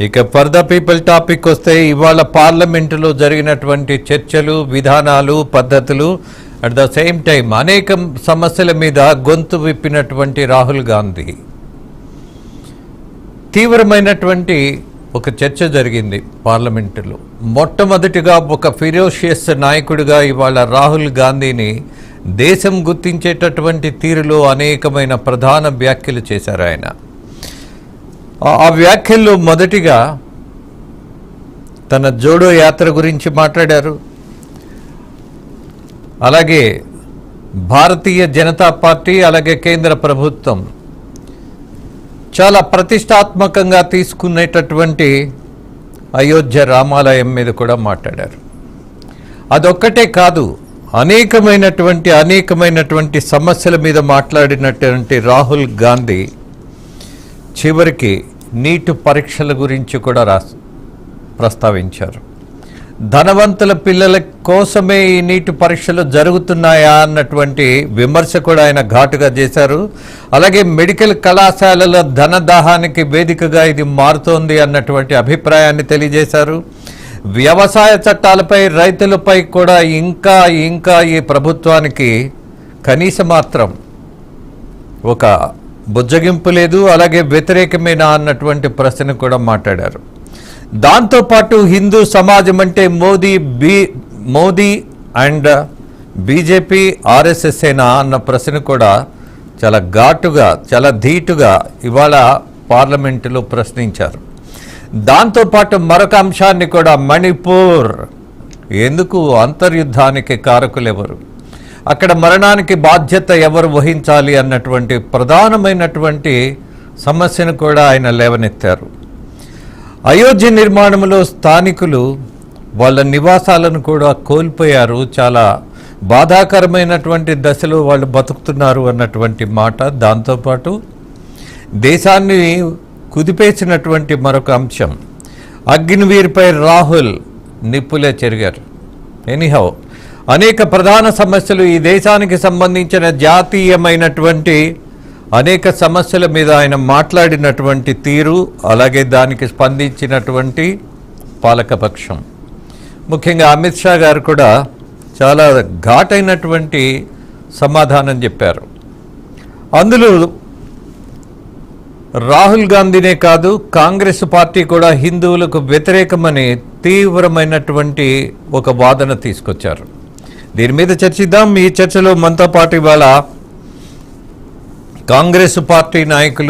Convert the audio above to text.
ఇక for the people topic వస్తే ఇవాళ పార్లమెంటులో జరిగినటువంటి చర్చలు, విధానాలు, పద్ధతులు, అట్ ద సేమ్ టైం అనేక సమస్యల మీద గొంతు విప్పినటువంటి రాహుల్ గాంధీ తీవ్రమైనటువంటి ఒక చర్చ జరిగింది పార్లమెంటులో. మొట్టమొదటిగా ఒక ఫిరోషియస్ నాయకుడిగా ఇవాళ రాహుల్ గాంధీని దేశం గుర్తించేటటువంటి తీరులో అనేకమైన ప్రధాన వ్యాఖ్యలు చేశారు ఆయన. ఆ వ్యాఖ్యల్లో మొదటిగా తన జోడో యాత్ర గురించి మాట్లాడారు. అలాగే భారతీయ జనతా పార్టీ అలాగే కేంద్ర ప్రభుత్వం చాలా ప్రతిష్టాత్మకంగా తీసుకునేటటువంటి అయోధ్య రామాలయం మీద కూడా మాట్లాడారు. అదొక్కటే కాదు, అనేకమైనటువంటి సమస్యల మీద మాట్లాడినటువంటి రాహుల్ గాంధీ చివరికి నీట్ పరీక్షల గురించి కూడా ప్రస్తావించారు. ధనవంతుల పిల్లల కోసమే ఈ నీట్ పరీక్షలు జరుగుతున్నాయా అన్నటువంటి విమర్శ కూడా ఆయన ఘాటుగా చేశారు. అలాగే మెడికల్ కళాశాలల ధనదాహానికి వేదికగా ఇది మారుతోంది అన్నటువంటి అభిప్రాయాన్ని తెలియజేశారు. వ్యవసాయ చట్టాలపై, రైతులపై కూడా ఇంకా ఈ ప్రభుత్వానికి కనీస మాత్రం ఒక బుజ్జగింపు లేదు, అలాగే వ్యతిరేకమేనా అన్నటువంటి ప్రశ్న కూడా మాట్లాడారు. దాంతోపాటు హిందూ సమాజం అంటే మోదీ అండ్ బీజేపీ, ఆర్ఎస్ఎస్ఏనా అన్న ప్రశ్న కూడా చాలా ఘాటుగా, చాలా ధీటుగా ఇవాళ పార్లమెంటులో ప్రశ్నించారు. దాంతోపాటు మరొక అంశాన్ని కూడా, మణిపూర్ ఎందుకు అంతర్యుద్ధానికి కారకులెవరు, అక్కడ మరణానికి బాధ్యత ఎవరు వహించాలి అన్నటువంటి ప్రధానమైనటువంటి సమస్యను కూడా ఆయన లేవనెత్తారు. అయోధ్య నిర్మాణంలో స్థానికులు వాళ్ళ నివాసాలను కూడా కోల్పోయారు, చాలా బాధాకరమైనటువంటి దశలో వాళ్ళు బతుకుతున్నారు అన్నటువంటి మాట. దాంతోపాటు దేశాన్ని కుదిపేసినటువంటి మరొక అంశం, అగ్నివీర్పై రాహుల్ నిప్పులే చెరిగారు. ఎనీహౌ అనేక ప్రధాన సమస్యలు, ఈ దేశానికి సంబంధించిన జాతీయమైనటువంటి అనేక సమస్యల మీద ఆయన మాట్లాడినటువంటి తీరు, అలాగే దానికి స్పందించినటువంటి పాలకపక్షం, ముఖ్యంగా అమిత్ షా గారు కూడా చాలా ఘాటైనటువంటి సమాధానం చెప్పారు. అందులో రాహుల్ గాంధీనే కాదు, కాంగ్రెస్ పార్టీ కూడా హిందువులకు వ్యతిరేకమని తీవ్రమైనటువంటి ఒక వాదన తీసుకొచ్చారు. దీని మీద చర్చిద్దాం. ఈ చర్చలో మనతో పాటు ఇవాళ కాంగ్రెస్ పార్టీ నాయకులు